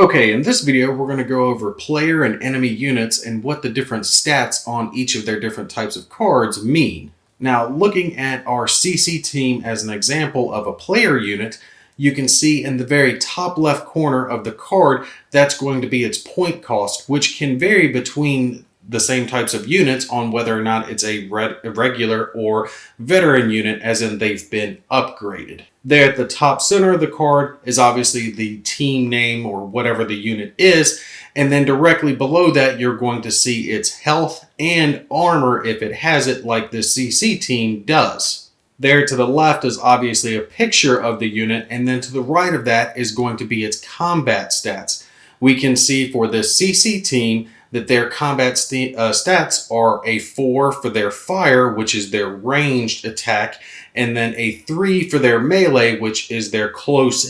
Okay, in this video, we're going to go over player and enemy units and what the different stats on each of their different types of cards mean. Now, looking at our CC team as an example of a player unit, you can see in the very top left corner of the card, that's going to be its point cost, which can vary between the same types of units on whether or not it's a regular or veteran unit, as in they've been upgraded. There at the top center of the card is obviously the team name or whatever the unit is, and then directly below that you're going to see its health and armor if it has it, like the CC team does. There to the left is obviously a picture of the unit, and then to the right of that is going to be its combat stats. We can see for the CC team that their combat stats are a 4 for their fire, which is their ranged attack, and then a 3 for their melee, which is their close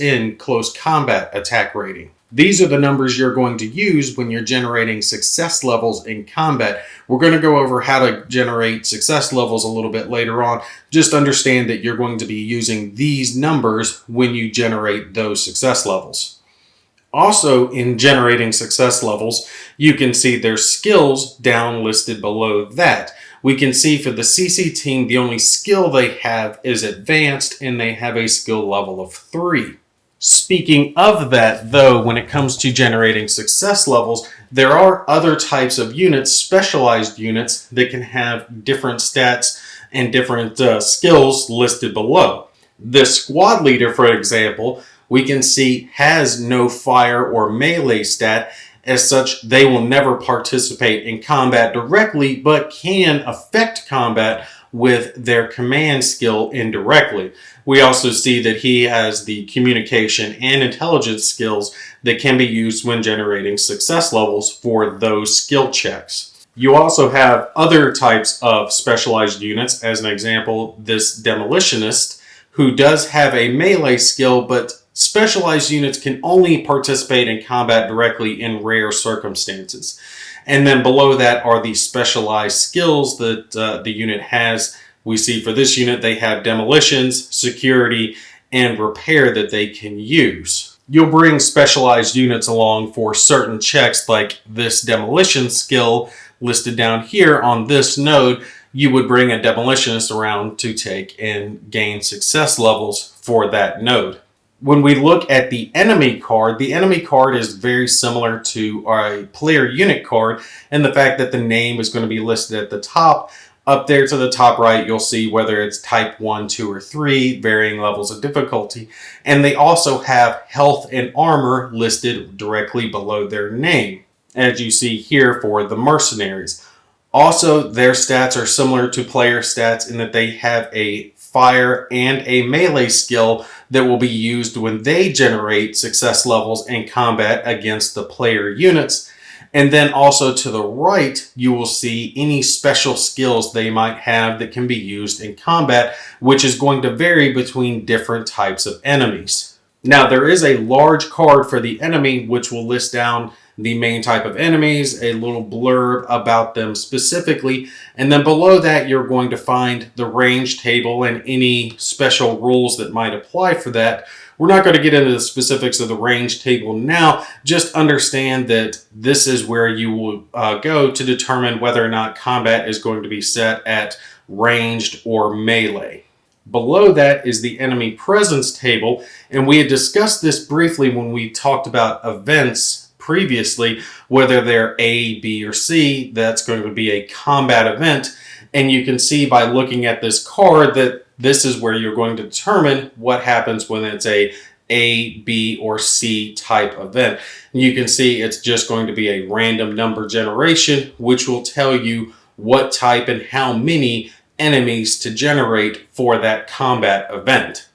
combat attack rating. These are the numbers you're going to use when you're generating success levels in combat. We're going to go over how to generate success levels a little bit later on. Just understand that you're going to be using these numbers when you generate those success levels. Also, in generating success levels, you can see their skills down listed below that. We can see for the CC team, the only skill they have is advanced, and they have a skill level of 3. Speaking of that, though, when it comes to generating success levels, there are other types of units, specialized units, that can have different stats and different skills listed below. The squad leader, for example, we can see has no fire or melee stat. As such, they will never participate in combat directly, but can affect combat with their command skill indirectly. We also see that he has the communication and intelligence skills that can be used when generating success levels for those skill checks. You also have other types of specialized units. As an example, this demolitionist, who does have a melee skill, but specialized units can only participate in combat directly in rare circumstances. And then below that are the specialized skills that the unit has. We see for this unit they have demolitions, security, and repair that they can use. You'll bring specialized units along for certain checks, like this demolition skill listed down here on this node. You would bring a demolitionist around to take and gain success levels for that node. When we look at the enemy card is very similar to a player unit card, and the fact that the name is going to be listed at the top. Up there to the top right, you'll see whether it's type 1, 2, or 3, varying levels of difficulty. And they also have health and armor listed directly below their name, as you see here for the mercenaries. Also, their stats are similar to player stats in that they have a fire and a melee skill that will be used when they generate success levels in combat against the player units. And then also to the right, you will see any special skills they might have that can be used in combat, which is going to vary between different types of enemies. Now, there is a large card for the enemy, which will list down the main type of enemies, a little blurb about them specifically, and then below that you're going to find the range table and any special rules that might apply for that. We're not going to get into the specifics of the range table now. Just understand that this is where you will go to determine whether or not combat is going to be set at ranged or melee. Below that is the enemy presence table, and we had discussed this briefly when we talked about events previously, whether they're A, B, or C. That's going to be a combat event, and you can see by looking at this card that this is where you're going to determine what happens when it's a A, B, or C type event. And you can see it's just going to be a random number generation, which will tell you what type and how many enemies to generate for that combat event.